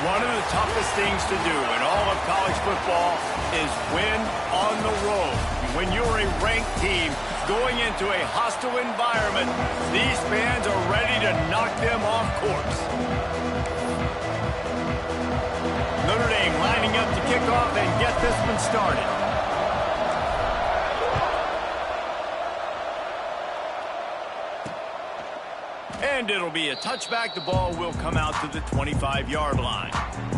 One of the toughest things to do in all of college football is win on the road. When you're a ranked team going into a hostile environment, these fans are ready to knock them off course. Notre Dame lining up to kick off and get this one started. And it'll be a touchback. The ball will come out to the 25-yard line.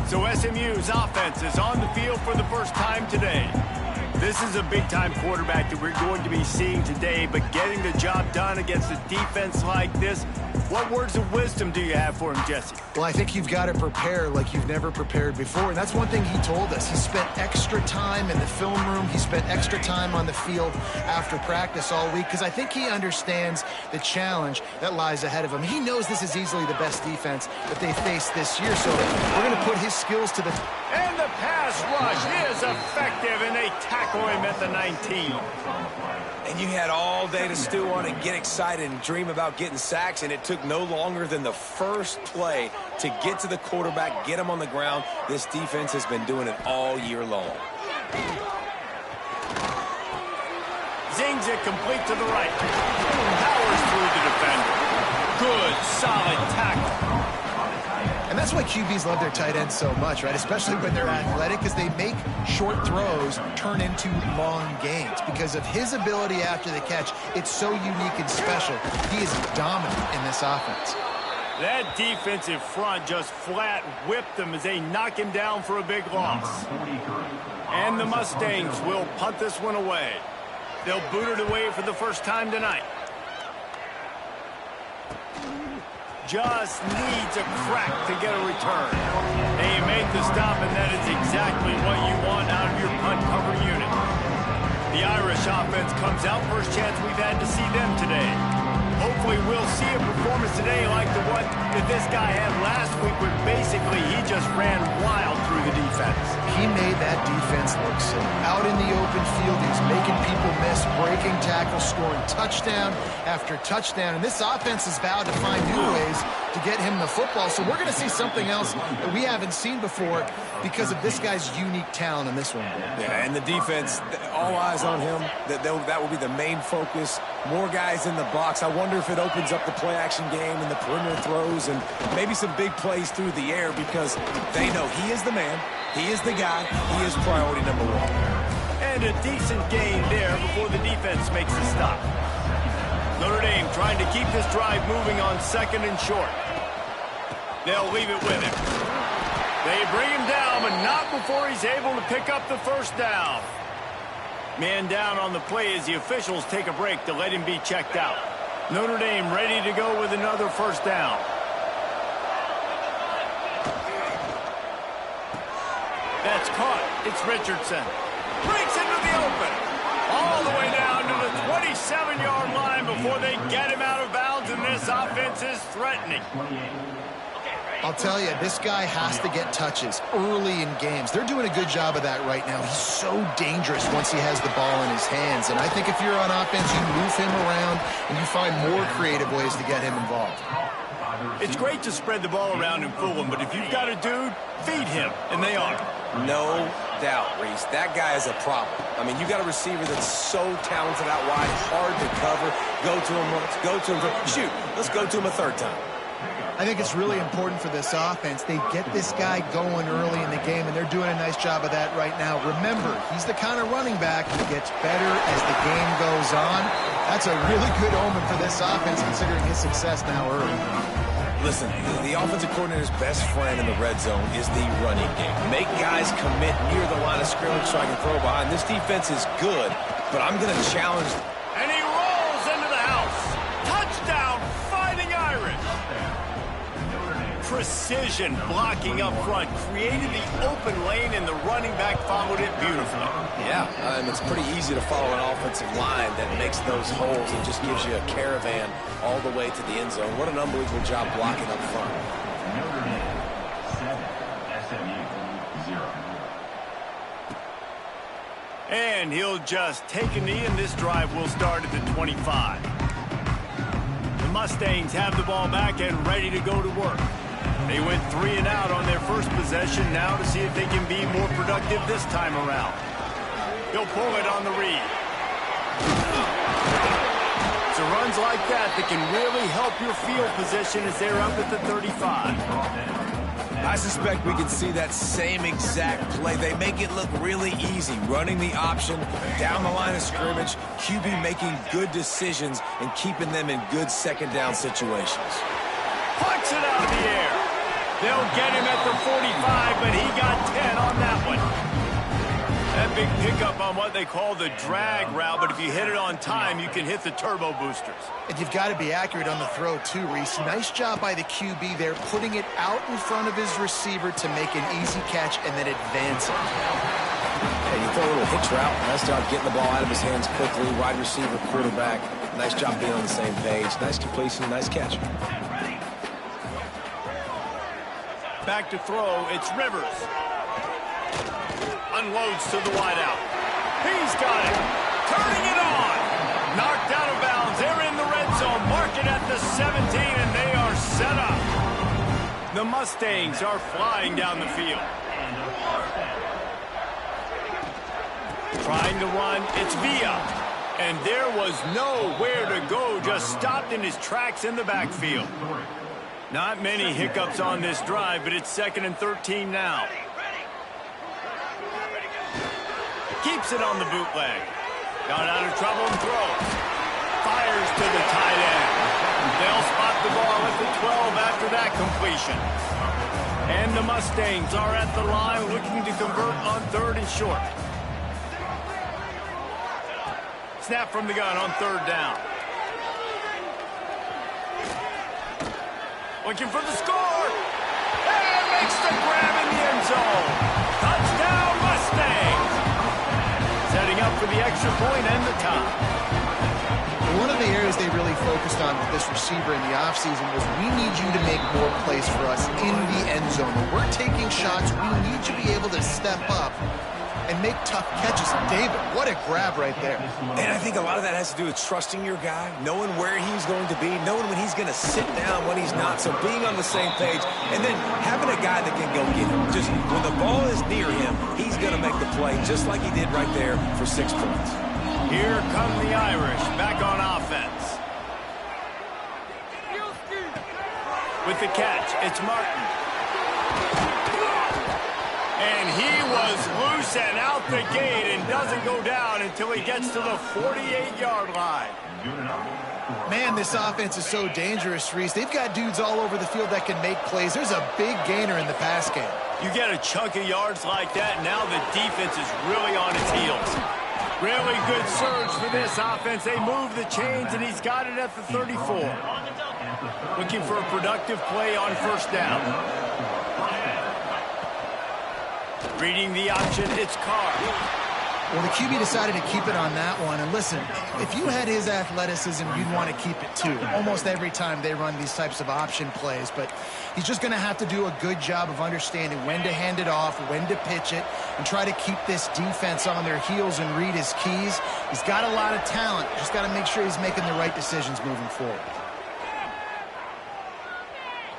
So SMU's offense is on the field for the first time today. This is a big-time quarterback that we're going to be seeing today, but getting the job done against a defense like this, what words of wisdom do you have for him, Jesse? Well, I think you've got to prepare like you've never prepared before, and that's one thing he told us. He spent extra time in the film room. He spent extra time on the field after practice all week because I think he understands the challenge that lies ahead of him. He knows this is easily the best defense that they face this year, so we're going to put his skills to the... And the pass rush is effective, and they tackle him at the 19. And you had all day to stew on and get excited and dream about getting sacks, and it took no longer than the first play to get to the quarterback, get him on the ground. This defense has been doing it all year long. Zings it complete to the right. Powers through the defender. Good, solid tackle. And that's why QBs love their tight ends so much, right? Especially when they're athletic, because they make short throws turn into long gains. Because of his ability after the catch, it's so unique and special. He is dominant in this offense. That defensive front just flat whipped them as they knock him down for a big loss. And the Mustangs will punt this one away. They'll boot it away for the first time tonight. Just needs a crack to get a return. They make the stop, and that is exactly what you want out of your punt cover unit. The Irish offense comes out. First chance we've had to see them today. Hopefully we'll see a performance today like the one that this guy had last week, where basically he just ran wild through the defense. He made that defense look silly. Out in the open field, he's making people miss, breaking tackles, scoring touchdown after touchdown. And this offense is vowed to find new ways to get him the football. So we're going to see something else that we haven't seen before because of this guy's unique talent in this one. Yeah, and the defense, all eyes on him. That will be the main focus. More guys in the box. I wonder if it opens up the play-action game and the perimeter throws and maybe some big plays through the air, because they know he is the man, he is the guy, he is priority number one. And a decent gain there before the defense makes a stop. Notre Dame trying to keep this drive moving on second and short. They'll leave it with him. They bring him down, but not before he's able to pick up the first down. Man down on the play as the officials take a break to let him be checked out. Notre Dame ready to go with another first down. That's caught. It's Richardson. Breaks into the open. All the way down to the 27-yard line before they get him out of bounds, and this offense is threatening. I'll tell you, this guy has to get touches early in games. They're doing a good job of that right now. He's so dangerous once he has the ball in his hands. And I think if you're on offense, you move him around and you find more creative ways to get him involved. It's great to spread the ball around and fool him, but if you've got a dude, feed him, and they are. No doubt, Reese. That guy is a problem. I mean, you got a receiver that's so talented out wide, hard to cover. Go to him once, go to him. Shoot, let's go to him a third time. I think it's really important for this offense. They get this guy going early in the game, and they're doing a nice job of that right now. Remember, he's the kind of running back who gets better as the game goes on. That's a really good omen for this offense, considering his success now early. Listen, the offensive coordinator's best friend in the red zone is the running game. Make guys commit near the line of scrimmage so I can throw behind. This defense is good, but I'm going to challenge. And he rolls into the house. Touchdown, Fighting Irish. Precision blocking up front created the open lane, and the running back followed it beautifully. Yeah, and it's pretty easy to follow an offensive line that makes those holes and just gives you a caravan all the way to the end zone. What an unbelievable job blocking up front. Notre Dame 7, SMU 0. And he'll just take a knee, and this drive will start at the 25. The Mustangs have the ball back and ready to go to work. They went 3 and out on their first possession, now to see if they can be more productive this time around. He'll pull it on the read. So runs like that can really help your field position as they're up at the 35. I suspect we can see that same exact play. They make it look really easy, running the option down the line of scrimmage, QB making good decisions and keeping them in good second down situations. Punch it out of the air. They'll get him at the 45, but he got 10 on that one. That big pickup on what they call the drag route, but if you hit it on time, you can hit the turbo boosters. And you've got to be accurate on the throw, too, Reese. Nice job by the QB there, putting it out in front of his receiver to make an easy catch and then advance it. Yeah, you throw a little hitch route. Nice job getting the ball out of his hands quickly. Wide receiver, quarterback. Nice job being on the same page. Nice completion, nice catch. Back to throw, it's Rivers. Unloads to the wideout. He's got it. Turning it on. Knocked out of bounds. They're in the red zone. Mark it at the 17, and they are set up. The Mustangs are flying down the field. Trying to run. It's Villa. And there was nowhere to go. Just stopped in his tracks in the backfield. Not many hiccups on this drive, but it's 2nd and 13 now. Keeps it on the bootleg. Got out of trouble and throws. Fires to the tight end. They'll spot the ball at the 12 after that completion. And the Mustangs are at the line looking to convert on 3rd and short. Snap from the gun on 3rd down. Looking for the score. And makes the grab in the end zone. Touchdown Mustangs. Setting up for the extra point and the tie. One of the areas they really focused on with this receiver in the offseason was we need you to make more plays for us in the end zone. When we're taking shots, we need you to be able to step up and make tough catches. David, what a grab right there. And I think a lot of that has to do with trusting your guy, knowing where he's going to be, knowing when he's going to sit down, when he's not. So being on the same page, and then having a guy that can go get him. Just when the ball is near him, he's going to make the play, just like he did right there for 6 points. Here come the Irish, back on offense. With the catch, it's Martin. And he was loose and out the gate and doesn't go down until he gets to the 48-yard line. Man, this offense is so dangerous, Reese. They've got dudes all over the field that can make plays. There's a big gainer in the pass game. You get a chunk of yards like that, now the defense is really on its heels. Really good surge for this offense. They move the chains, and he's got it at the 34. Looking for a productive play on 1st down. Reading the option, it's Carr. Well, the QB decided to keep it on that one. And listen, if you had his athleticism, you'd want to keep it too. Almost every time they run these types of option plays. But he's just going to have to do a good job of understanding when to hand it off, when to pitch it, and try to keep this defense on their heels and read his keys. He's got a lot of talent. Just got to make sure he's making the right decisions moving forward.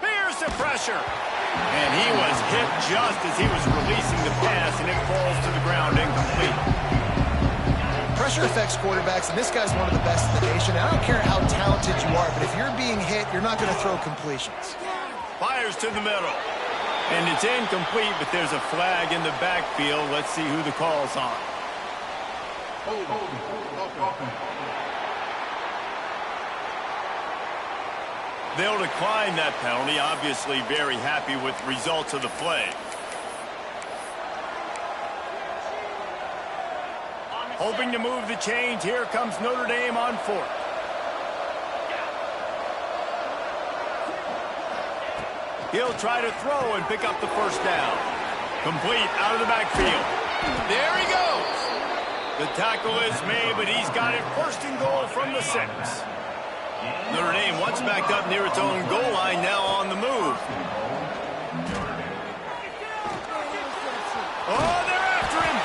Here's the pressure. And he was hit just as he was releasing the pass, and it falls to the ground incomplete. Pressure affects quarterbacks, and this guy's one of the best in the nation. I don't care how talented you are, but if you're being hit, you're not going to throw completions. Fires to the middle. And it's incomplete, but there's a flag in the backfield. Let's see who the call's on. They'll decline that penalty, obviously very happy with the results of the play. Hoping to move the chains, here comes Notre Dame on 4th. He'll try to throw and pick up the 1st down. Complete out of the backfield. There he goes. The tackle is made, but he's got it 1st and goal from the 6. Notre Dame once backed up near its own goal line, now on the move. Oh, they're after him.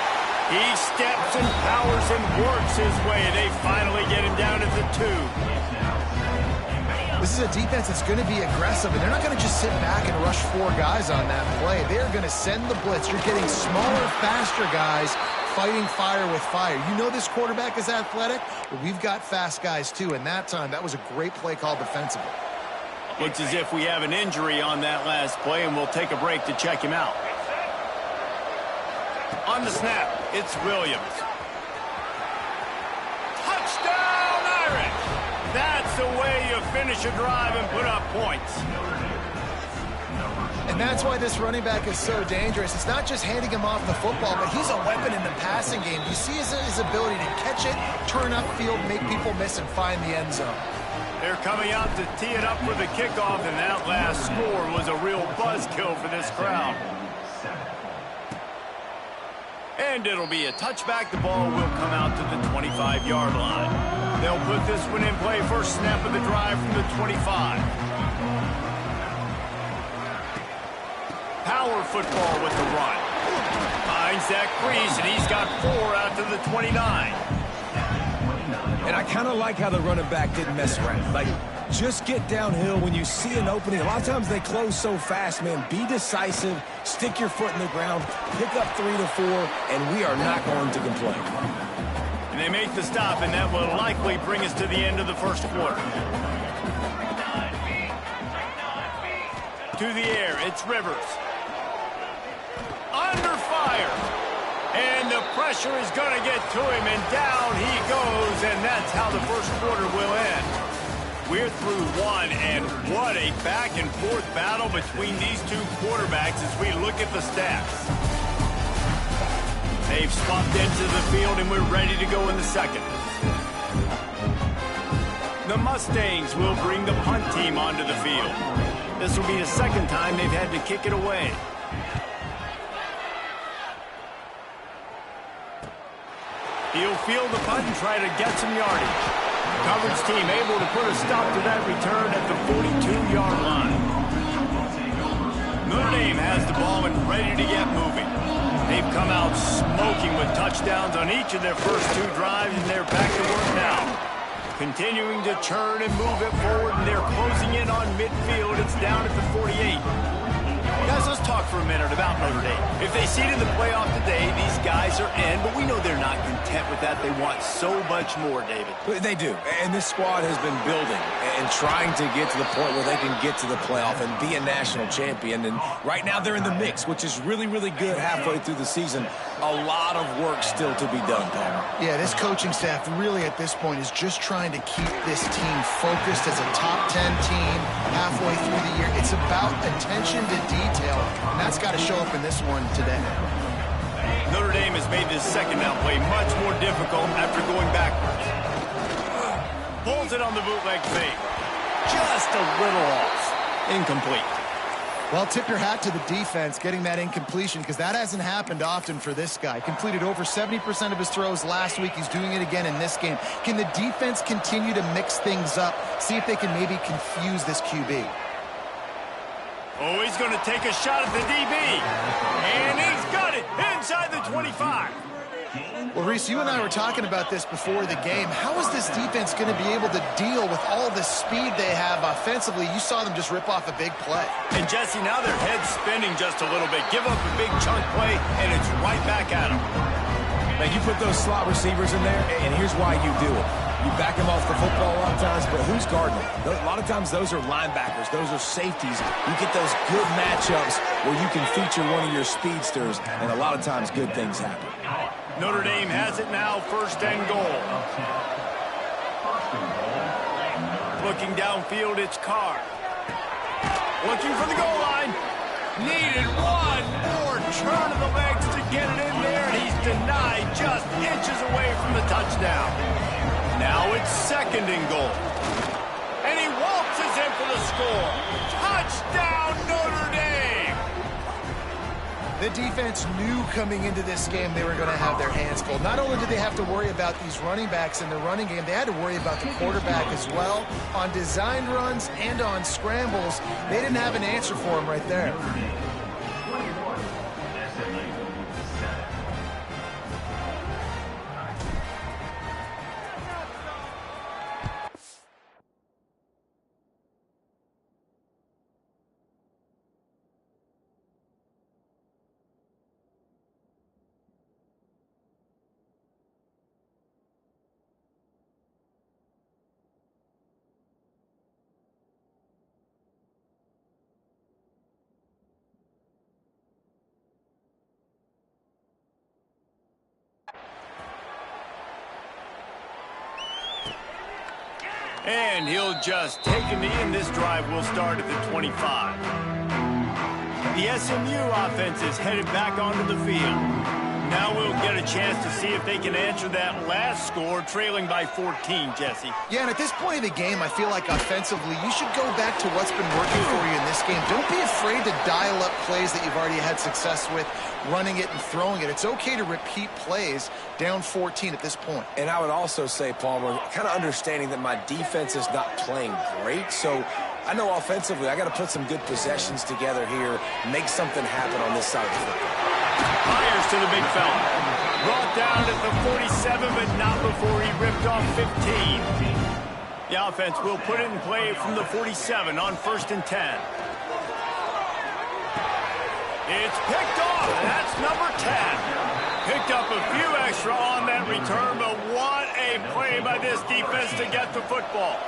He steps and powers and works his way. They finally get him down at the 2. This is a defense that's going to be aggressive, and they're not going to just sit back and rush 4 guys on that play. They're going to send the blitz. You're getting smaller, faster guys fighting fire with fire. You know this quarterback is athletic, but we've got fast guys too, and that time, that was a great play call defensively. Looks as if we have an injury on that last play, and we'll take a break to check him out. On the snap, it's Williams. Touchdown, Irish! That's the way you finish a drive and put up points. And that's why this running back is so dangerous. It's not just handing him off the football, but he's a weapon in the passing game. You see his ability to catch it, turn upfield, make people miss, and find the end zone. They're coming out to tee it up for the kickoff, and that last score was a real buzzkill for this crowd. And it'll be a touchback. The ball will come out to the 25-yard line. They'll put this one in play. First snap of the drive from the 25. Power football with the run. Finds that crease, and he's got 4 out to the 29. And I kind of like how the running back didn't mess around. Like, just get downhill when you see an opening. A lot of times they close so fast, man. Be decisive, stick your foot in the ground, pick up 3 to 4, and we are not going to complain. And they make the stop, and that will likely bring us to the end of the first quarter. To the air, it's Rivers. Under fire. And the pressure is going to get to him, and down he goes, and that's how the first quarter will end. We're through one, and what a back-and-forth battle between these two quarterbacks as we look at the stats. They've swapped into the field, and we're ready to go in the second. The Mustangs will bring the punt team onto the field. This will be the second time they've had to kick it away. He'll field the punt and try to get some yardage. Coverage team able to put a stop to that return at the 42-yard line. Notre Dame has the ball and ready to get moving. They've come out smoking with touchdowns on each of their first 2 drives, and they're back to work now. Continuing to churn and move it forward, and they're closing in on midfield. It's down at the 48. Guys, let's talk for a minute about Notre Dame. If they seeded the playoff today, these guys are in, but we know they're not content with that. They want so much more, David. They do, and this squad has been building and trying to get to the point where they can get to the playoff and be a national champion. And right now they're in the mix, which is really, really good halfway through the season. A lot of work still to be done, Palmer. Yeah, this coaching staff really at this point is just trying to keep this team focused as a top 10 team halfway through the year. It's about attention to detail, and that's got to show up in this one today. Notre Dame has made this second down play much more difficult after going backwards. Pulls it on the bootleg fake. Just a little off. Incomplete. Well, tip your hat to the defense getting that incompletion, because that hasn't happened often for this guy. Completed over 70% of his throws last week. He's doing it again in this game. Can the defense continue to mix things up, see if they can maybe confuse this QB? Oh, he's going to take a shot at the DB. And he's got it inside the 25. Well, Reese, you and I were talking about this before the game. How is this defense going to be able to deal with all the speed they have offensively? You saw them just rip off a big play. And, Jesse, now their head's spinning just a little bit. Give up a big chunk play, and it's right back at them. Man, you put those slot receivers in there, and here's why you do it. You back them off the football a lot of times, but who's guarding them? A lot of times those are linebackers. Those are safeties. You get those good matchups where you can feature one of your speedsters, and a lot of times good things happen. Notre Dame has it now, first and goal. Looking downfield, it's Carr. Looking for the goal line. Needed one more turn of the legs to get it in there, and he's denied just inches away from the touchdown. Now it's second and goal. And he waltzes in for the score. Touchdown, Notre Dame! The defense knew coming into this game they were going to have their hands full. Not only did they have to worry about these running backs in the running game, they had to worry about the quarterback as well. On designed runs and on scrambles, they didn't have an answer for him right there. And he'll just take a knee, and this drive will start at the 25. The SMU offense is headed back onto the field. Now we'll get a chance to see if they can answer that last score, trailing by 14, Jesse. Yeah, and at this point of the game, I feel like offensively, you should go back to what's been working for you in this game. Don't be afraid to dial up plays that you've already had success with, running it and throwing it. It's okay to repeat plays down 14 at this point. And I would also say, Palmer, kind of understanding that my defense is not playing great, so I know offensively I got to put some good possessions together here, make something happen on this side of the football. Fires to the big fella. Brought down at the 47, but not before he ripped off 15. The offense will put it in play from the 47 on 1st and 10. It's picked off. That's number 10. Picked up a few extra on that return, but what a play by this defense to get the football.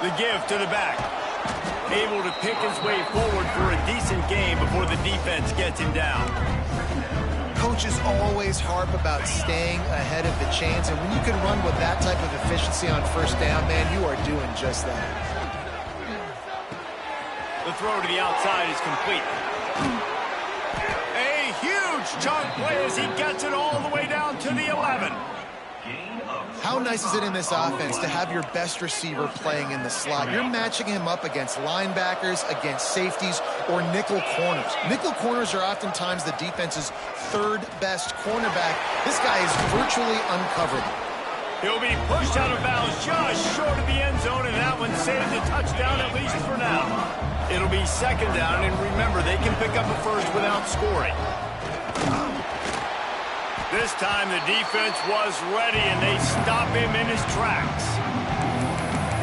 The give to the back. Able to pick his way forward for a decent game before the defense gets him down. Coaches always harp about staying ahead of the chains, and when you can run with that type of efficiency on 1st down, man, you are doing just that. The throw to the outside is complete. A huge chunk play as he gets it all the way down to the 11. How nice is it in this offense to have your best receiver playing in the slot? You're matching him up against linebackers, against safeties, or nickel corners. Nickel corners are oftentimes the defense's 3rd best cornerback. This guy is virtually uncoverable. He'll be pushed out of bounds just short of the end zone, and that one saved a touchdown at least for now. It'll be 2nd down, and remember, they can pick up a first without scoring. This time the defense was ready, and they stop him in his tracks.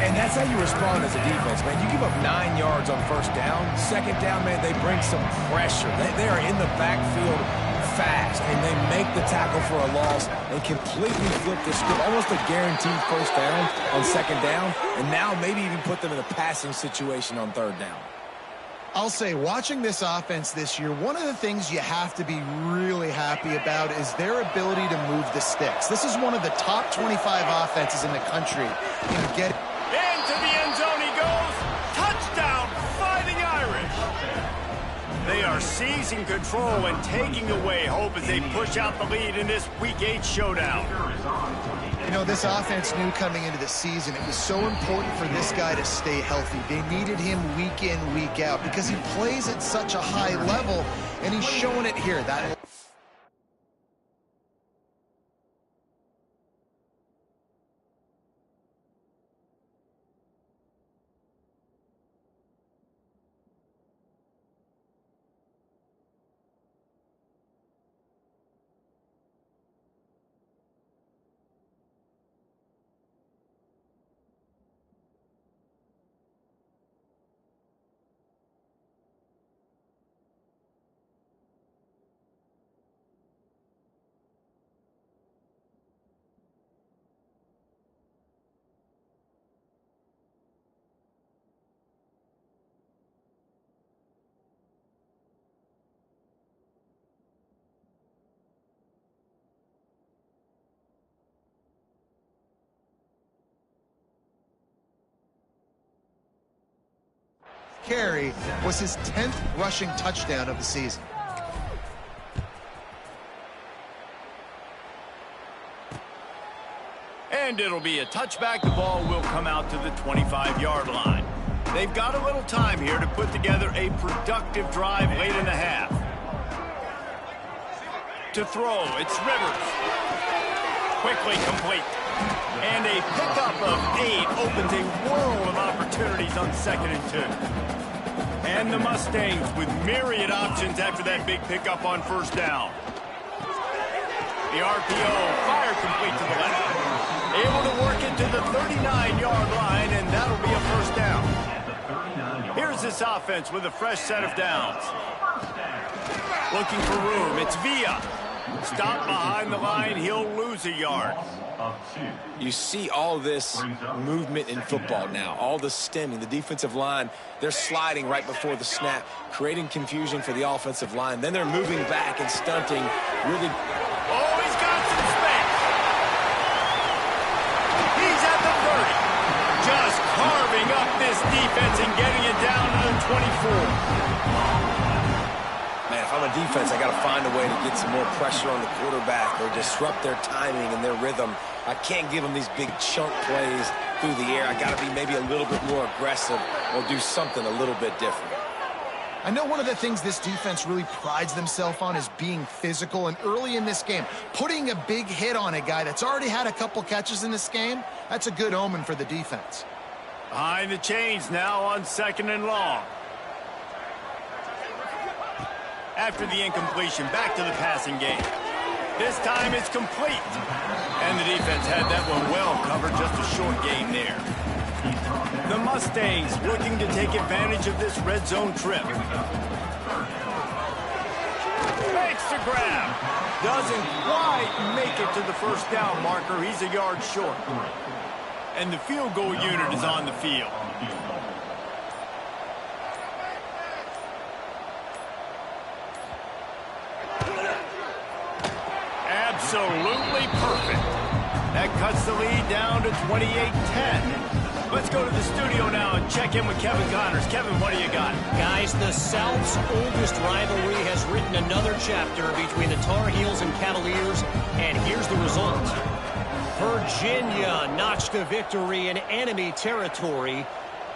And that's how you respond as a defense, man. You give up 9 yards on 1st down. 2nd down, man, they bring some pressure. They are in the backfield fast, and they make the tackle for a loss. They completely flip the script, almost a guaranteed 1st down on 2nd down, and now maybe even put them in a passing situation on 3rd down. I'll say, watching this offense this year, one of the things you have to be really happy about is their ability to move the sticks. This is one of the top 25 offenses in the country. Into the end zone he goes. Touchdown, Fighting Irish. They are seizing control and taking away hope as they push out the lead in this Week 8 showdown. You know, this offense knew coming into the season it was so important for this guy to stay healthy. They needed him week in, week out because he plays at such a high level, and he's showing it here. Carry was his 10th rushing touchdown of the season. And it'll be a touchback. The ball will come out to the 25-yard line. They've got a little time here to put together a productive drive late in the half. To throw, it's Rivers. Quickly complete. And a pickup of 8 opens a world of opportunities on 2nd and 2. And the Mustangs with myriad options after that big pickup on 1st down. The RPO fire complete to the left. Able to work it to the 39-yard line, and that'll be a 1st down. Here's this offense with a fresh set of downs. Looking for room. It's Villa. Stop behind the line. He'll lose a yard. You see all this movement in football now, all the stemming, the defensive line, they're sliding right before the snap, creating confusion for the offensive line. Then they're moving back and stunting, really. Oh, he's got some space. carving up this defense and getting it down to the 24. Man, if I'm a defense, I got to find a way to get some more pressure on the quarterback or disrupt their timing and their rhythm. I can't give them these big chunk plays through the air. I got to be maybe a little bit more aggressive or do something a little bit different. I know one of the things this defense really prides themselves on is being physical, and early in this game, putting a big hit on a guy that's already had a couple catches in this game, that's a good omen for the defense. Behind the chains now on 2nd and long. After the incompletion, back to the passing game. This time it's complete. And the defense had that one well covered, just a short gain there. The Mustangs looking to take advantage of this red zone trip. Makes the grab. Doesn't quite make it to the first down marker. He's a yard short. And the field goal unit is on the field. Absolutely perfect. That cuts the lead down to 28-10. Let's go to the studio now and check in with Kevin Connors. Kevin, what do you got? Guys, the South's oldest rivalry has written another chapter between the Tar Heels and Cavaliers, and here's the result. Virginia notched a victory in enemy territory,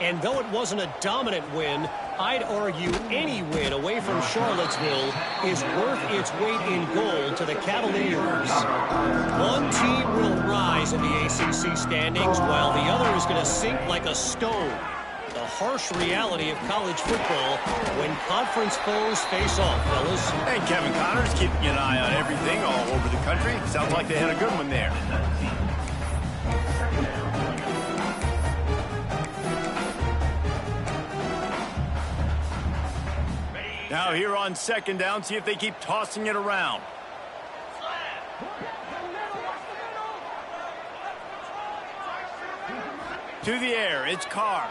and though it wasn't a dominant win, I'd argue any win away from Charlottesville is worth its weight in gold to the Cavaliers. One team will rise in the ACC standings while the other is going to sink like a stone. The harsh reality of college football when conference foes face off, fellas. And Kevin Connors keeping an eye on everything all over the country. Sounds like they had a good one there. Now here on 2nd down, see if they keep tossing it around. To the air, it's Carr.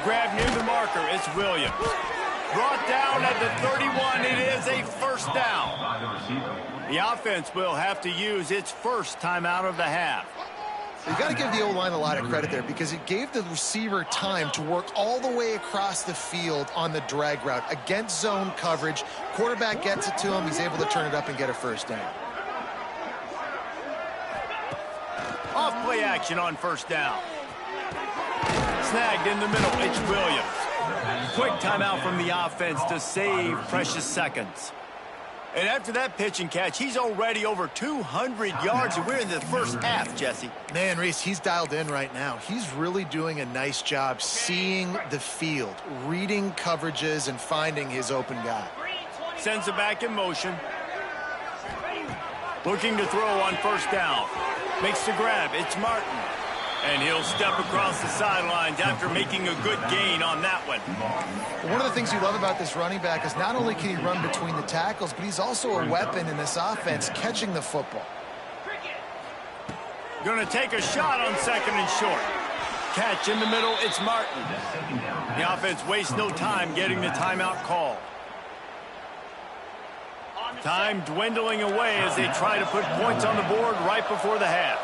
Grab near the marker, it's Williams. Brought down at the 31, it is a first down. The offense will have to use its first timeout of the half. You got to give the O-line a lot of credit there because it gave the receiver time to work all the way across the field on the drag route against zone coverage. Quarterback gets it to him. He's able to turn it up and get a first down. Off play action on first down. Snagged in the middle. It's Williams. Quick timeout from the offense to save precious seconds. And after that pitch and catch, he's already over 200 yards, and we're in the first half, Jesse. Man, Reese, he's dialed in right now. He's really doing a nice job seeing the field, reading coverages, and finding his open guy. Sends it back in motion. Looking to throw on first down. Makes the grab. It's Martin. And he'll step across the sidelines after making a good gain on that one. One of the things you love about this running back is not only can he run between the tackles, but he's also a weapon in this offense, catching the football. Going to take a shot on 2nd and short. Catch in the middle, it's Martin. The offense wastes no time getting the timeout call. Time dwindling away as they try to put points on the board right before the half.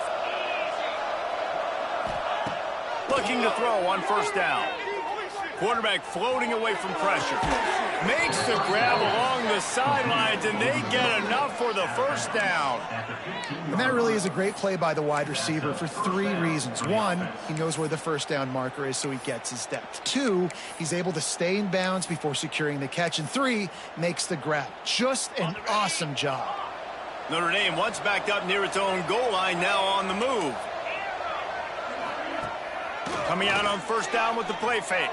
Looking to throw on first down. Quarterback floating away from pressure. Makes the grab along the sidelines, and they get enough for the first down. And that really is a great play by the wide receiver for 3 reasons. 1, he knows where the first down marker is, so he gets his depth. 2, he's able to stay in bounds before securing the catch. And 3, makes the grab. Just an awesome job. Notre Dame once backed up near its own goal line, now on the move. Coming out on first down with the play fake.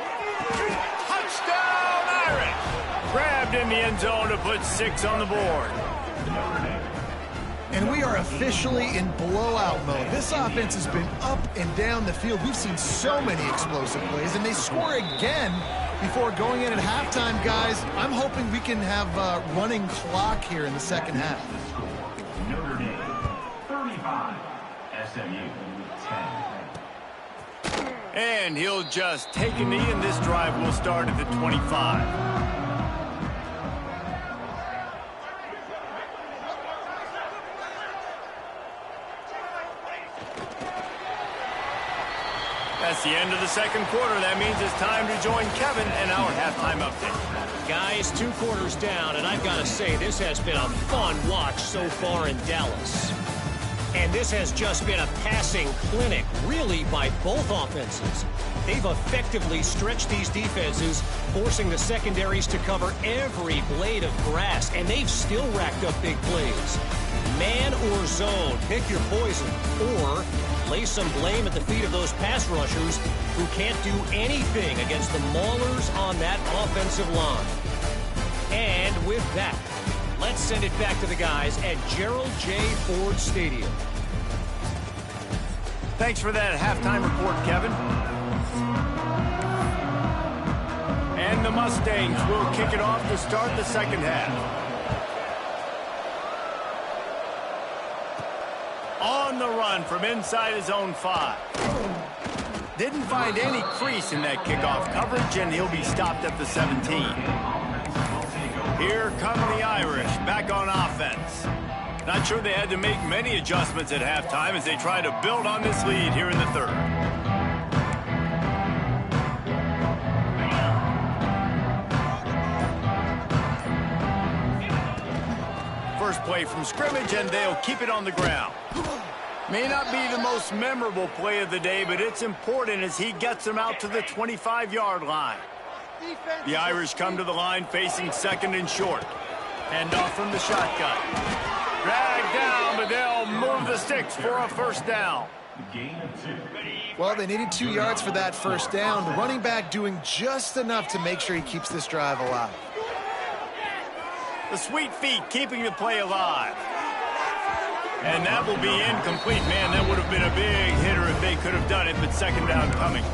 Touchdown, Irish! Grabbed in the end zone to put 6 on the board. And we are officially in blowout mode. This offense has been up and down the field. We've seen so many explosive plays, and they score again before going in at halftime, guys. I'm hoping we can have a running clock here in the second half. Notre Dame 35, SMU 10. And he'll just take a knee, and this drive will start at the 25. It's the end of the second quarter. That means it's time to join Kevin in our halftime update. Guys, 2 quarters down, and I've got to say, this has been a fun watch so far in Dallas. And this has just been a passing clinic, really, by both offenses. They've effectively stretched these defenses, forcing the secondaries to cover every blade of grass, and they've still racked up big plays. Man or zone, pick your poison, or lay some blame at the feet of those pass rushers who can't do anything against the maulers on that offensive line. And with that, let's send it back to the guys at Gerald J. Ford Stadium. Thanks for that halftime report, Kevin. And the Mustangs will kick it off to start the second half. On the run from inside his own 5. Didn't find any crease in that kickoff coverage, and he'll be stopped at the 17. Here come the Irish, back on offense. Not sure they had to make many adjustments at halftime as they try to build on this lead here in the third. First play from scrimmage, and they'll keep it on the ground. May not be the most memorable play of the day, but it's important as he gets them out to the 25-yard line. The Irish come to the line facing second and short. Hand off from the shotgun. Dragged down, but they'll move the sticks for a first down. Well, they needed 2 yards for that first down. The running back doing just enough to make sure he keeps this drive alive. The sweet feet keeping the play alive. And that will be incomplete. Man, that would have been a big hitter if they could have done it, but second down coming.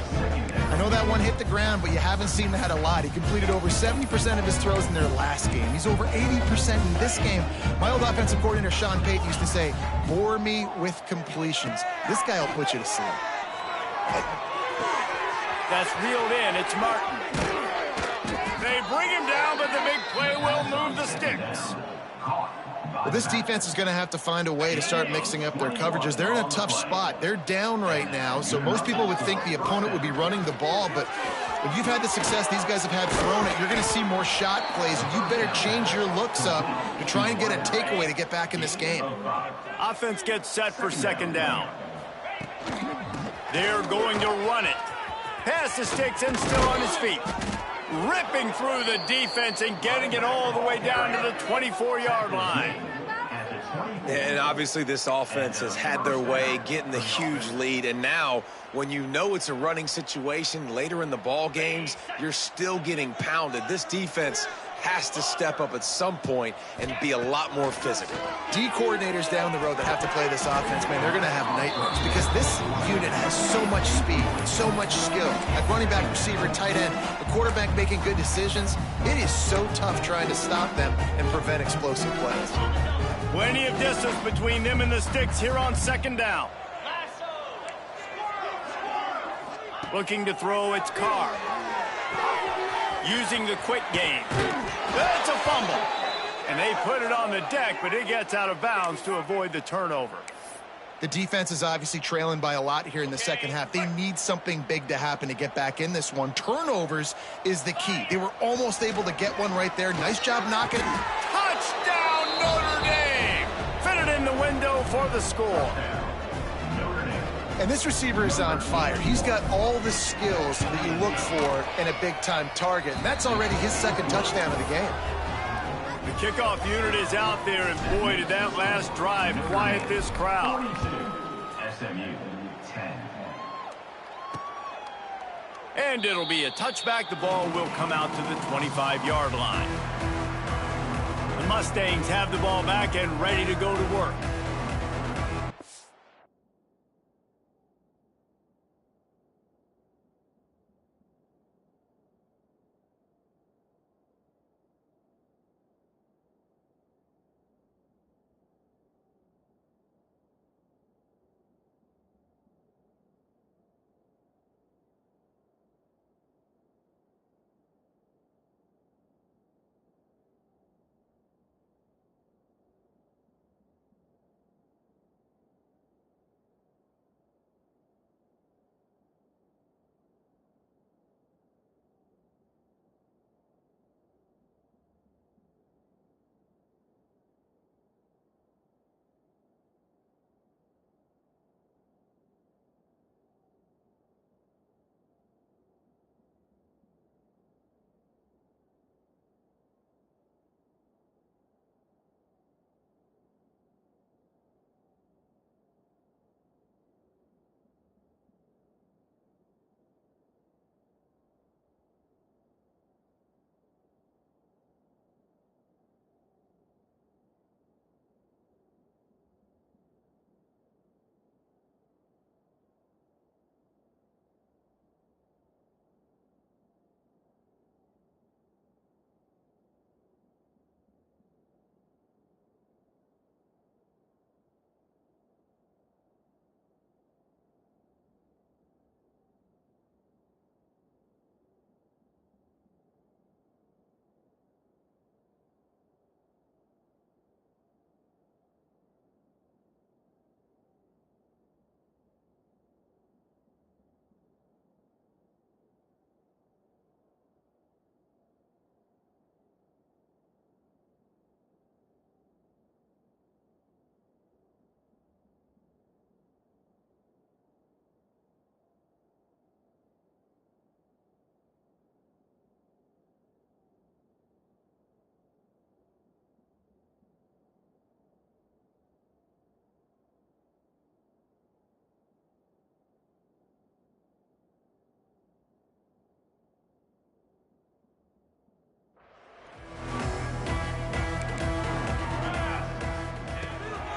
I know that one hit the ground, but you haven't seen that a lot. He completed over 70% of his throws in their last game. He's over 80% in this game. My old offensive coordinator, Sean Payton, used to say, bore me with completions. This guy will put you to sleep. That's reeled in. It's Martin. They bring him down, but the big play will move the sticks. Well, this defense is going to have to find a way to start mixing up their coverages. They're in a tough spot. They're down right now, so most people would think the opponent would be running the ball, but if you've had the success these guys have had throwing it, you're going to see more shot plays. You better change your looks up to try and get a takeaway to get back in this game. Offense gets set for second down. They're going to run it. Pass the sticks and still on his feet. Ripping through the defense and getting it all the way down to the 24-yard line. And obviously this offense has had their way getting the huge lead, and now when you know it's a running situation later in the ball games, you're still getting pounded. This defense has to step up at some point and be a lot more physical. D coordinators down the road that have to play this offense, man, they're going to have nightmares because this unit has so much speed, so much skill. At running back, receiver, tight end, the quarterback making good decisions. It is so tough trying to stop them and prevent explosive plays. Plenty of distance between them and the sticks here on second down. Looking to throw, it's Carr. Using the quick game. That's a fumble. And they put it on the deck, but it gets out of bounds to avoid the turnover. The defense is obviously trailing by a lot here in the second half. They need something big to happen to get back in this one. Turnovers is the key. They were almost able to get one right there. Nice job knocking it. Touchdown, Notre Dame! Fitted in the window for the score. And this receiver is on fire. He's got all the skills that you look for in a big-time target. And that's already his second touchdown of the game. The kickoff unit is out there, and boy, did that last drive quiet this crowd. SMU 10. And it'll be a touchback. The ball will come out to the 25-yard line. The Mustangs have the ball back and ready to go to work.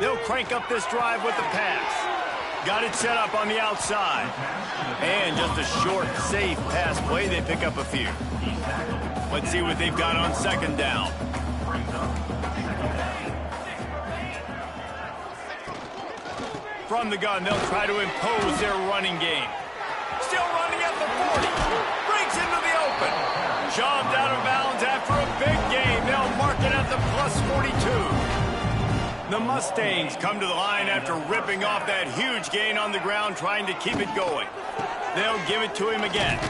They'll crank up this drive with the pass. Got it set up on the outside. And just a short, safe pass play. They pick up a few. Let's see what they've got on second down. From the gun, they'll try to impose their running game. Still running at the 40. Breaks into the open. Shoved out of bounds after a big gain. They'll mark it at the plus 42. The Mustangs come to the line after ripping off that huge gain on the ground, trying to keep it going. They'll give it to him again.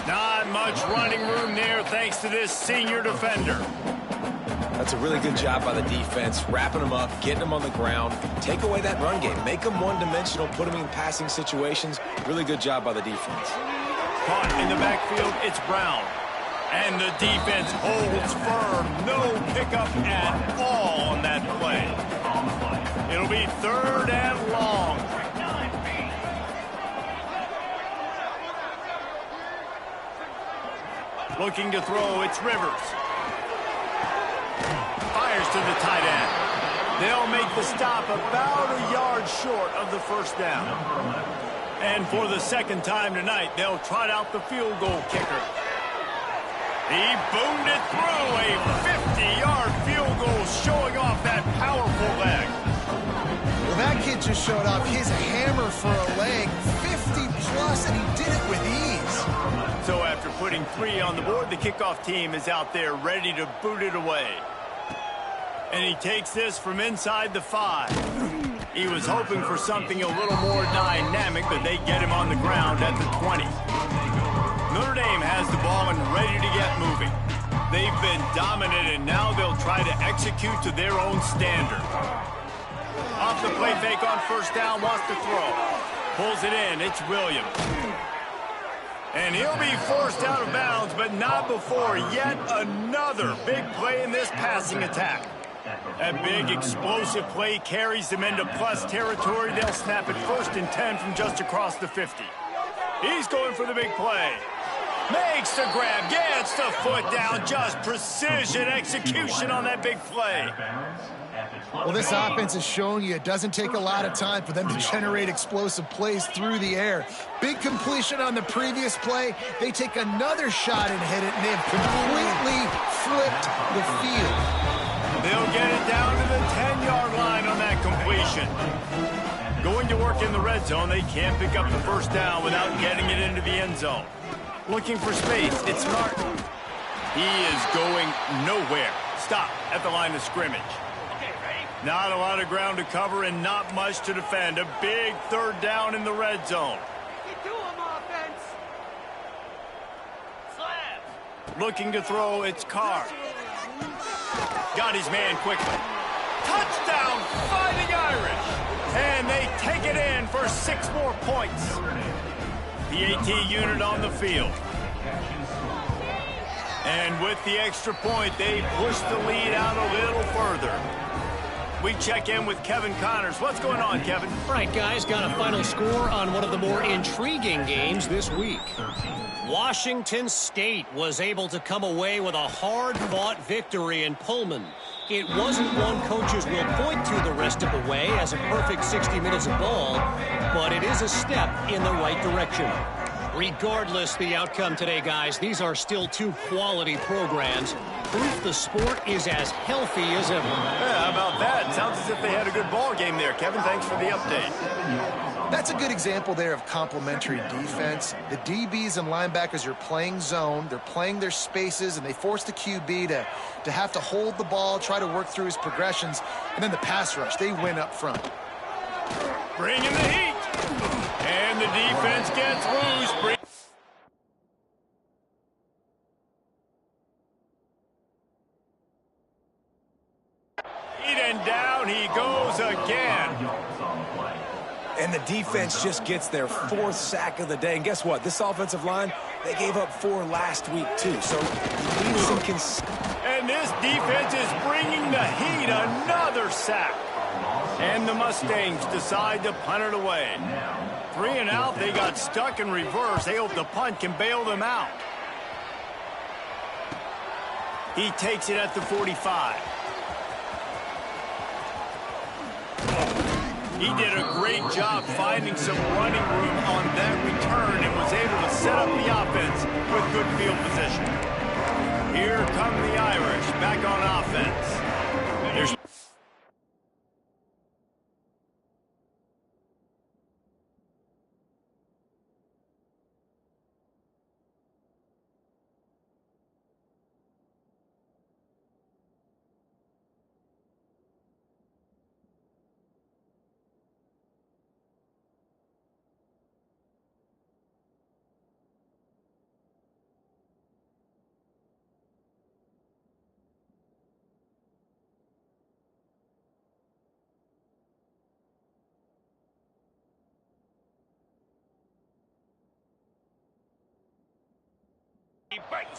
Not much running room there thanks to this senior defender. That's a really good job by the defense, wrapping them up, getting them on the ground. Take away that run game. Make them one-dimensional, put them in passing situations. Really good job by the defense. Caught in the backfield, it's Brown. And the defense holds firm. No pickup at all on that play. It'll be 3rd and long. Looking to throw, it's Rivers. Fires to the tight end. They'll make the stop about a yard short of the first down. And for the second time tonight, they'll trot out the field goal kicker. He boomed it through a 50-yard field goal, showing off that powerful leg. Well, that kid just showed off his hammer for a leg, 50-plus, and he did it with ease. So after putting 3 on the board, the kickoff team is out there ready to boot it away. And he takes this from inside the 5. He was hoping for something a little more dynamic, but they get him on the ground at the 20. Notre Dame has the ball and ready to get moving. They've been dominant, and now they'll try to execute to their own standard. Off the play fake on first down, wants to throw. Pulls it in, it's Williams. And he'll be forced out of bounds, but not before yet another big play in this passing attack. That big explosive play carries them into plus territory. They'll snap it 1st and 10 from just across the 50. He's going for the big play. Makes the grab, gets the foot down. Just precision execution on that big play. Well, this offense has shown you it doesn't take a lot of time for them to generate explosive plays through the air. Big completion on the previous play. They take another shot and hit it, and they have completely flipped the field. They'll get it down to the 10-yard line on that completion. Going to work in the red zone, they can't pick up the first down without getting it into the end zone. Looking for space, it's Martin. He is going nowhere. Stop at the line of scrimmage. Not a lot of ground to cover and not much to defend. A big 3rd down in the red zone. Looking to throw, it's Carr. Got his man quickly. Touchdown, Fighting Irish. And they take it in for 6 more points. The AT unit on the field. And with the extra point, they push the lead out a little further. We check in with Kevin Connors. What's going on, Kevin? Right, guys, got a final score on one of the more intriguing games this week. Washington State was able to come away with a hard-fought victory in Pullman. It wasn't one coaches will point to the rest of the way as a perfect 60 minutes of ball, but it is a step in the right direction. Regardless the outcome today, guys, these are still 2 quality programs. Proof the sport is as healthy as ever. Yeah, how about that? Sounds as if they had a good ball game there. Kevin, thanks for the update. That's a good example there of complementary defense. The DBs and linebackers are playing zone. They're playing their spaces, and they force the QB to have to hold the ball, try to work through his progressions, and then the pass rush. They win up front. Bringing the heat. And the defense gets loose. And down he goes again. And the defense just gets their 4th sack of the day. And guess what? This offensive line, they gave up 4 last week, too. So you need some and this defense is bringing the heat. Another sack. And the Mustangs decide to punt it away. 3 and out. They got stuck in reverse. They hope the punt can bail them out. He takes it at the 45. He did a great job finding some running room on that return and was able to set up the offense with good field position. Here come the Irish back on offense. There's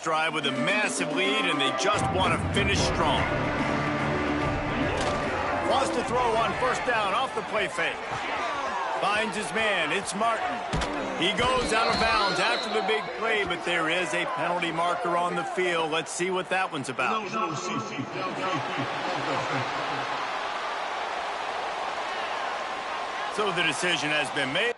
drive with a massive lead, and they just want to finish strong. Wants to throw on first down off the play fake. Finds his man. It's Martin. He goes out of bounds after the big play, but there is a penalty marker on the field. Let's see what that one's about. So the decision has been made.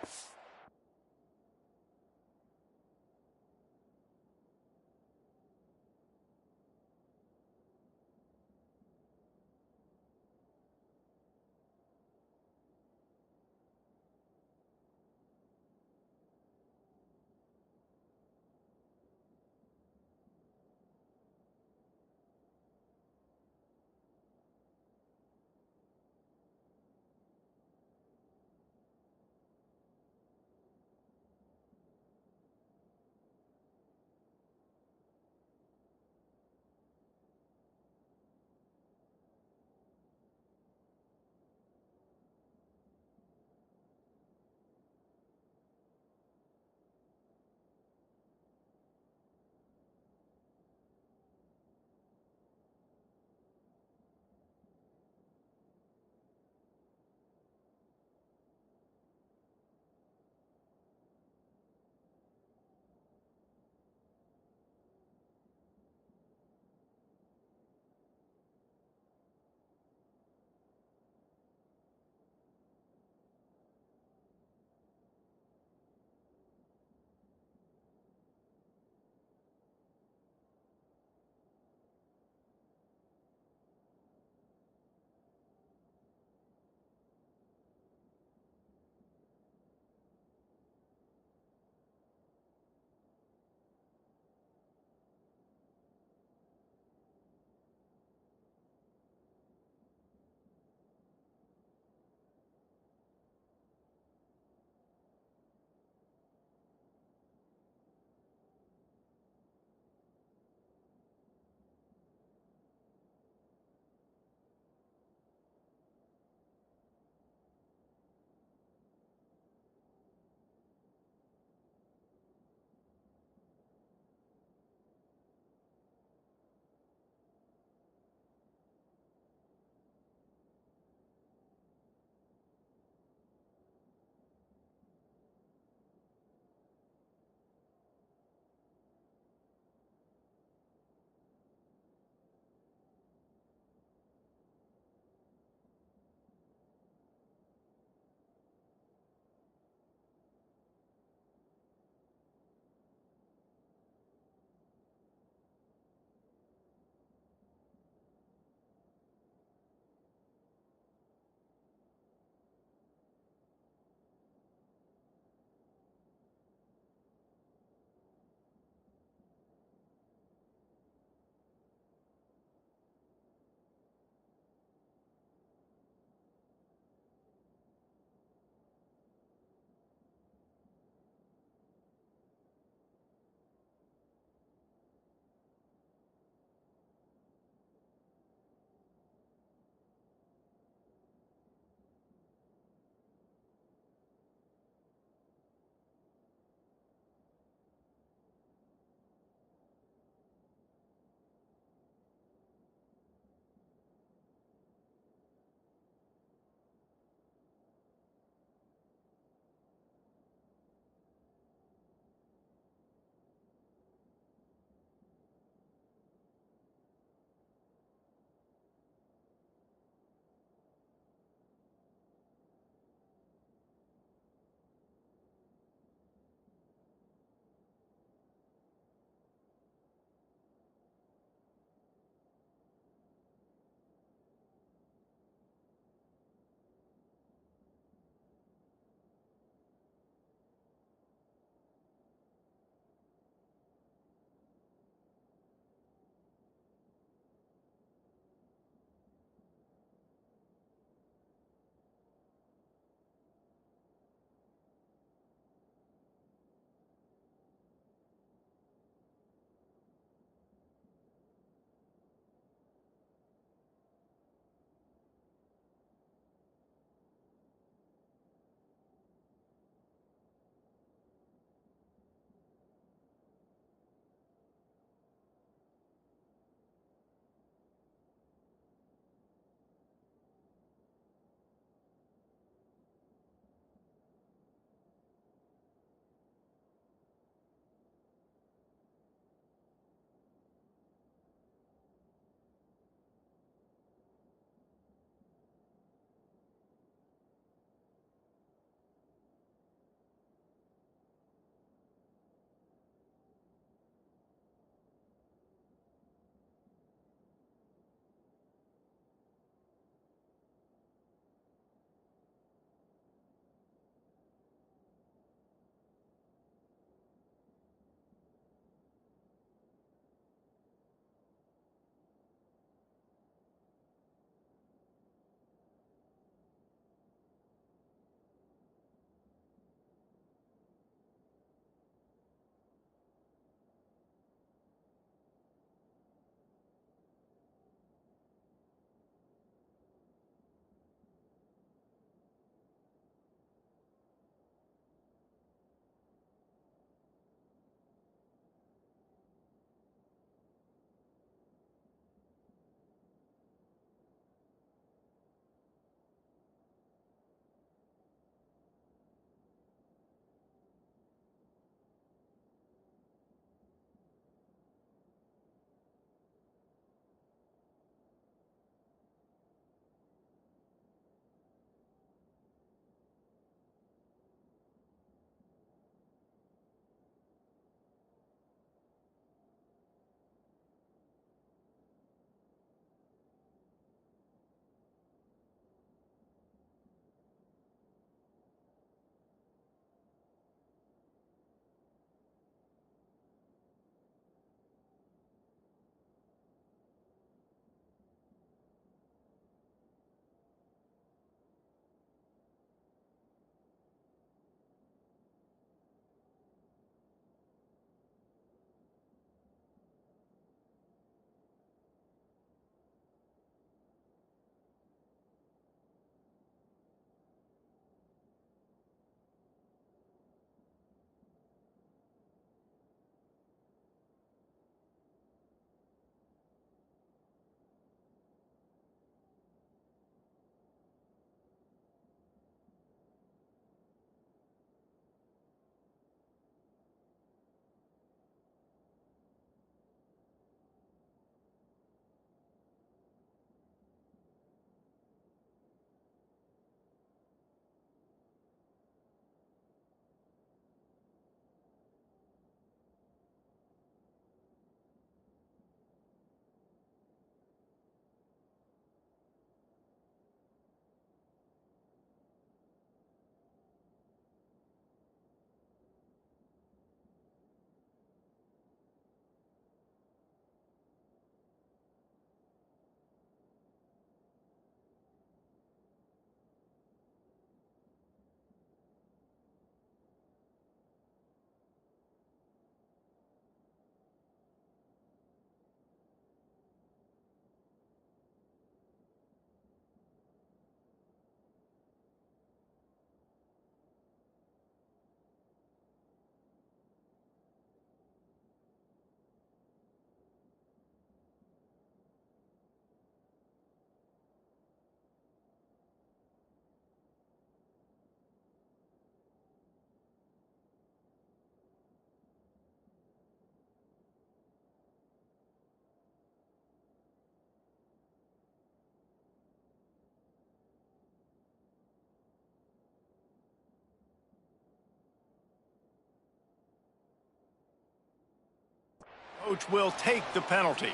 Coach will take the penalty.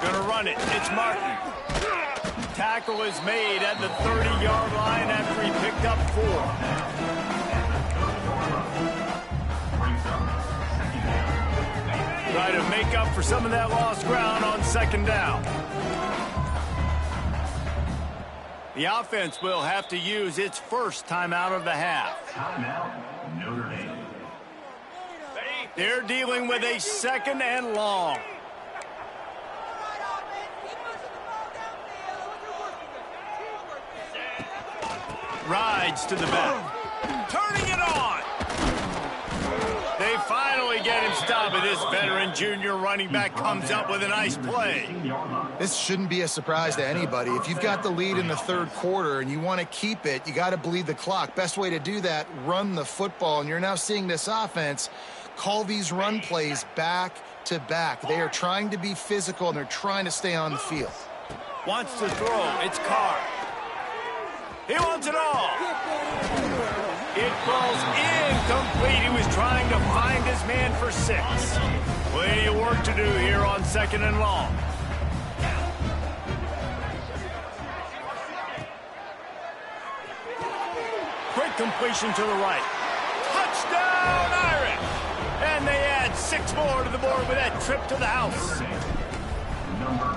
Gonna run it. It's Martin. Tackle is made at the 30-yard line after he picked up 4. Try to make up for some of that lost ground on second down. The offense will have to use its first timeout of the half. Timeout, Notre Dame. They're dealing with a second and long. Rides to the back. Turning it on. They finally get him stopped, and this veteran junior running back comes up with a nice play. This shouldn't be a surprise to anybody. If you've got the lead in the third quarter and you want to keep it, you got to bleed the clock. Best way to do that, run the football. And you're now seeing this offense call these run plays back to back. They are trying to be physical, and they're trying to stay on the field. Wants to throw. It's Carr. He wants it all. It falls incomplete. He was trying to find his man for 6. Plenty of work to do here on second and long. Quick completion to the right. Touchdown, Irish! And they add 6 more to the board with that trip to the house.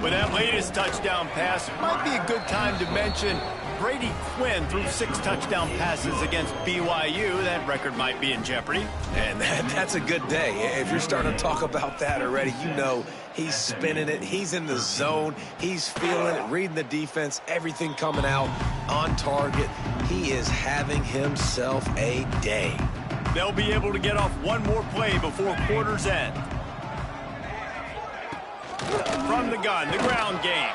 With that latest touchdown pass, it might be a good time to mention Brady Quinn threw 6 touchdown passes against BYU. That record might be in jeopardy. And that's a good day. If you're starting to talk about that already, you know he's spinning it. He's in the zone. He's feeling it, reading the defense, everything coming out on target. He is having himself a day. They'll be able to get off one more play before quarter's end. From the gun, the ground game.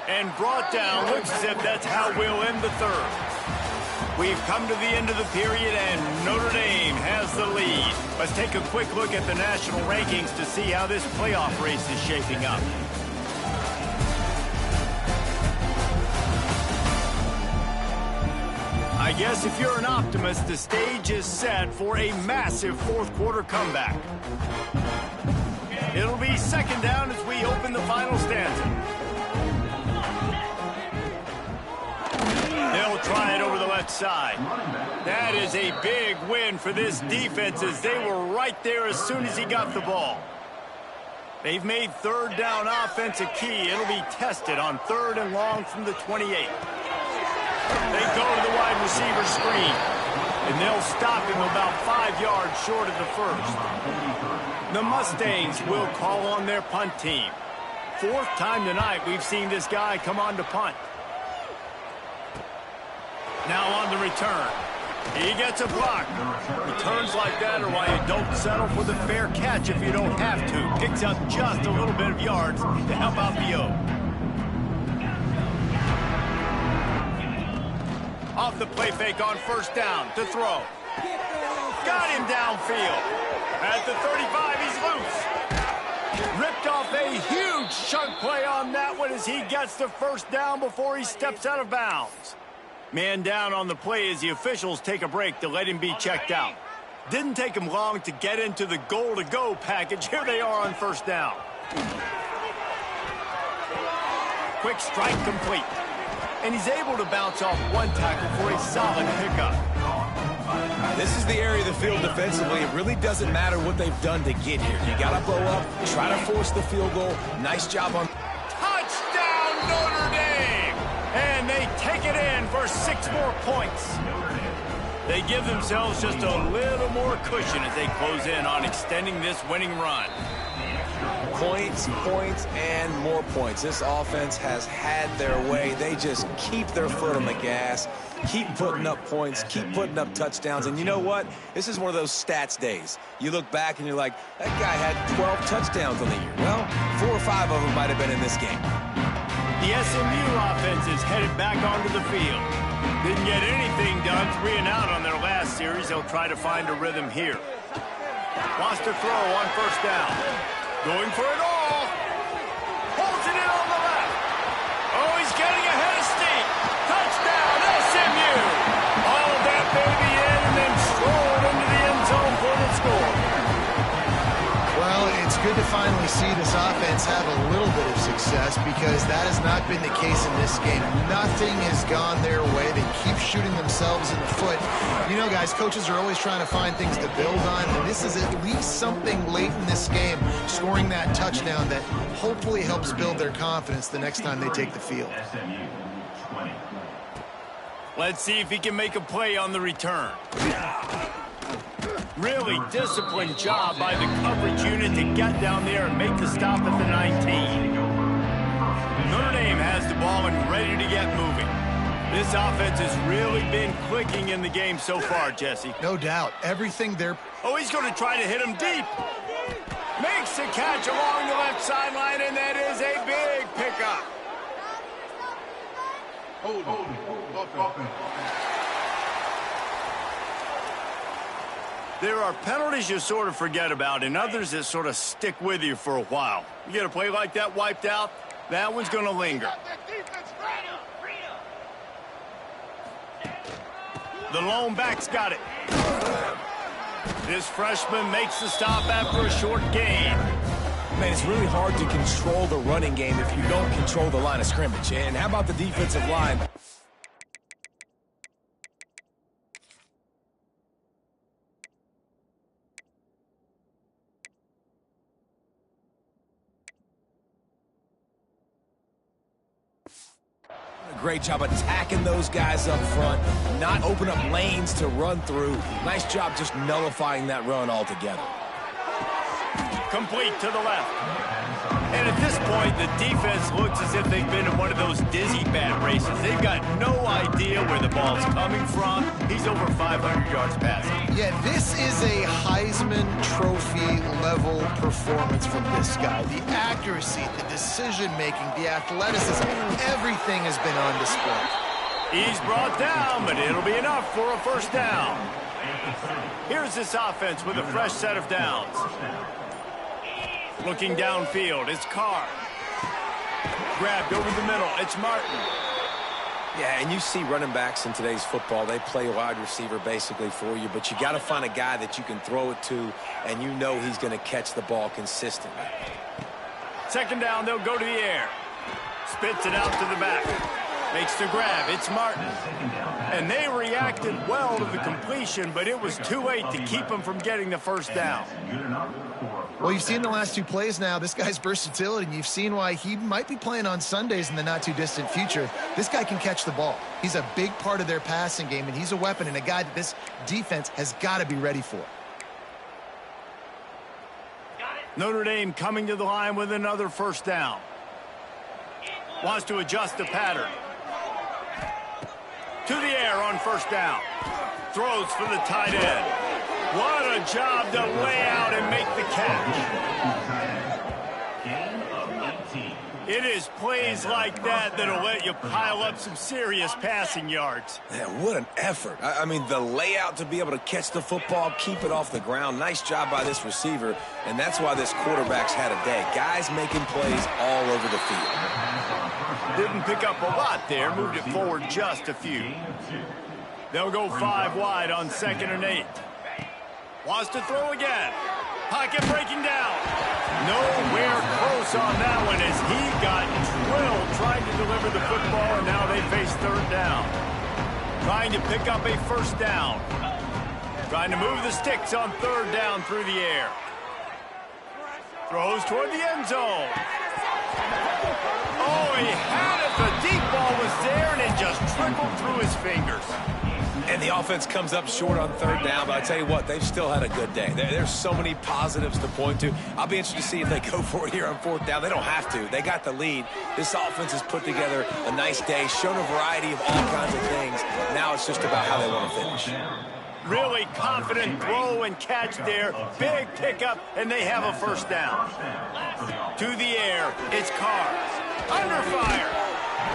And brought down. Looks as if that's how we'll end the third. We've come to the end of the period, and Notre Dame has the lead. Let's take a quick look at the national rankings to see how this playoff race is shaping up. I guess if you're an optimist, the stage is set for a massive fourth quarter comeback. It'll be second down as we open the final stanza. They'll try it over the left side. That is a big win for this defense, as they were right there as soon as he got the ball. They've made third down offense a key. It'll be tested on third and long from the 28. They go to the wide receiver screen, and they'll stop him about 5 yards short of the first. The Mustangs will call on their punt team. 4th time tonight we've seen this guy come on to punt. Now on the return. He gets a block. Returns like that are why you don't settle for the fair catch if you don't have to. Picks up just a little bit of yards to help out the O. Off the play fake on first down to throw. Got him downfield. At the 35, he's loose. Ripped off a huge chunk play on that one as he gets the first down before he steps out of bounds. Man down on the play as the officials take a break to let him be checked out. Didn't take him long to get into the goal-to-go package. Here they are on first down. Quick strike complete. And he's able to bounce off one tackle for a solid pickup. This is the area of the field defensively. It really doesn't matter what they've done to get here. You got to blow up, try to force the field goal. Nice job on... Touchdown, Notre Dame! And they take it in for 6 more points. They give themselves just a little more cushion as they close in on extending this winning run. Points, points, and more points. This offense has had their way. They just keep their foot on the gas, keep putting up points, keep putting up touchdowns. And you know what? This is one of those stats days. You look back and you're like, that guy had 12 touchdowns on the year. Well, 4 or 5 of them might have been in this game. The SMU offense is headed back onto the field. Didn't get anything done 3 and out on their last series. They'll try to find a rhythm here. Wants to throw on first down. Going for it all. Holds it in on the left. Oh, he's getting ahead of steam. Touchdown, SMU. All good to finally see this offense have a little bit of success because that has not been the case in this game. Nothing has gone their way. They keep shooting themselves in the foot. You know, guys, coaches are always trying to find things to build on, and this is at least something late in this game, scoring that touchdown that hopefully helps build their confidence the next time they take the field. Let's see if he can make a play on the return. Really disciplined job by the coverage unit to get down there and make the stop at the 19. Notre Dame has the ball and ready to get moving. This offense has really been clicking in the game so far, Jesse. No doubt. Everything they're... Oh, he's going to try to hit him deep. Makes the catch along the left sideline, and that is a big pickup. There are penalties you sort of forget about and others that sort of stick with you for a while. You get a play like that wiped out, that one's going to linger. The lone back's got it. This freshman makes the stop after a short gain. Man, it's really hard to control the running game if you don't control the line of scrimmage. And how about the defensive line? Great job attacking those guys up front, not open up lanes to run through. Nice job just nullifying that run altogether. Complete to the left. And at this point, the defense looks as if they've been in one of those dizzy bat races. They've got no idea where the ball's coming from. He's over 500 yards passing. Yeah, this is a Heisman Trophy level performance from this guy. The accuracy, the decision-making, the athleticism, everything has been on display. He's brought down, but it'll be enough for a first down. Here's this offense with a fresh set of downs. Looking downfield, it's Carr. Grabbed over the middle, it's Martin. Yeah, and you see running backs in today's football, they play wide receiver basically for you, but you got to find a guy that you can throw it to, and you know he's going to catch the ball consistently. Second down, they'll go to the air. Spits it out to the back. Makes the grab, it's Martin. And they reacted well to the completion, but it was too late to keep them from getting the first down. Well, you've seen the last two plays now. This guy's versatility, and you've seen why he might be playing on Sundays in the not-too-distant future. This guy can catch the ball. He's a big part of their passing game, and he's a weapon and a guy that this defense has got to be ready for. Notre Dame coming to the line with another first down. Wants to adjust the pattern. To the air on first down. Throws for the tight end. What a job to lay out and make the catch. It is plays like that that'll let you pile up some serious passing yards. Man, what an effort. I mean, the layout to be able to catch the football, keep it off the ground. Nice job by this receiver, and that's why this quarterback's had a day. Guys making plays all over the field. Didn't pick up a lot there, moved it forward just a few. They'll go 5 wide on 2nd and 8. Wants to throw again. Pocket breaking down. Nowhere close on that one as he got drilled trying to deliver the football, and now they face 3rd down. Trying to pick up a first down. Trying to move the sticks on 3rd down through the air. Throws toward the end zone. Oh, he had it. The deep ball was there, and it just trickled through his fingers. And the offense comes up short on 3rd down, but I tell you what, they've still had a good day. There's so many positives to point to. I'll be interested to see if they go for it here on 4th down. They don't have to. They got the lead. This offense has put together a nice day, shown a variety of all kinds of things. Now it's just about how they want to finish. Really confident throw and catch there. Big pickup, and they have a first down. To the air, it's Carr. Under fire.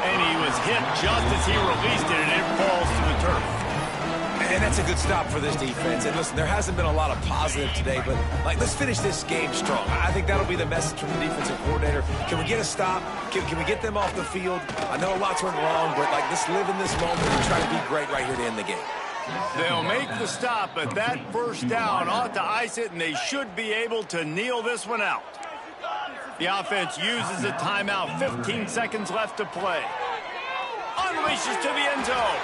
And he was hit just as he released it, and it falls to the turf. And that's a good stop for this defense. And listen, there hasn't been a lot of positive today, but let's finish this game strong. I think that'll be the message from the defensive coordinator. Can we get a stop? Can we get them off the field? I know lots went wrong, but let's live in this moment and try to be great right here to end the game. They'll make the stop, but that first down ought to ice it, and they should be able to kneel this one out. The offense uses a timeout. 15 seconds left to play. Unleashes to the end zone.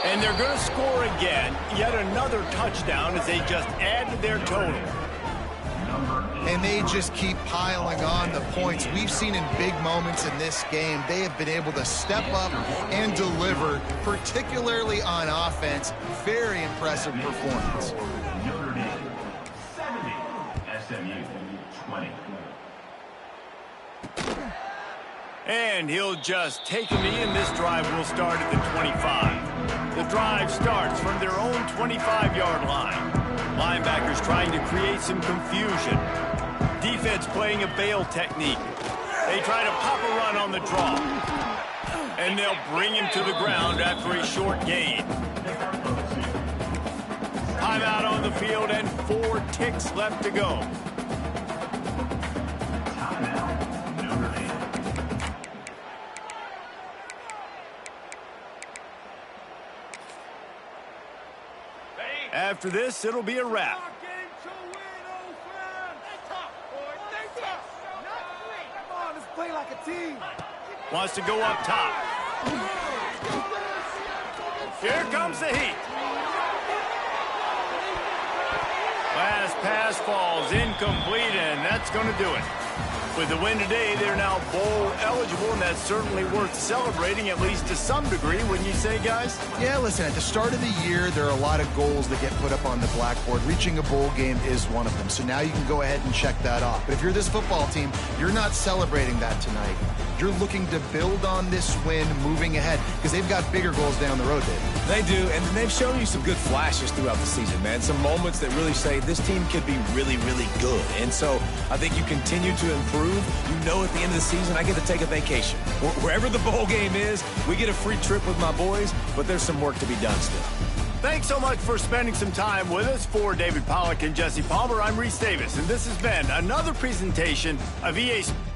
And they're going to score again. Yet another touchdown as they just add to their total. And they just keep piling on the points. We've seen in big moments in this game, they have been able to step up and deliver, particularly on offense. Very impressive performance. Notre Dame 70, SMU 20. And he'll just take a knee, and this drive will start at the 25. The drive starts from their own 25-yard line. Linebackers trying to create some confusion. Defense playing a bail technique. They try to pop a run on the draw. And they'll bring him to the ground after a short gain. Timeout on the field and 4 ticks left to go. Timeout, Notre Dame. After this, it'll be a wrap. Wants to go up top. Here comes the heat. Last pass falls incomplete, and that's going to do it. With the win today, they're now bowl eligible, and that's certainly worth celebrating, at least to some degree, wouldn't you say, guys? Yeah, listen, at the start of the year, there are a lot of goals that get put up on the blackboard. Reaching a bowl game is one of them. So now you can go ahead and check that off. But if you're this football team, you're not celebrating that tonight. You're looking to build on this win moving ahead because they've got bigger goals down the road, David. They do, and they've shown you some good flashes throughout the season, man. Some moments that really say this team could be really, really good. And so I think you continue to improve. You know, at the end of the season, I get to take a vacation. Wherever the bowl game is, we get a free trip with my boys, but there's some work to be done still. Thanks so much for spending some time with us. For David Pollack and Jesse Palmer, I'm Reese Davis, and this has been another presentation of EA Sports.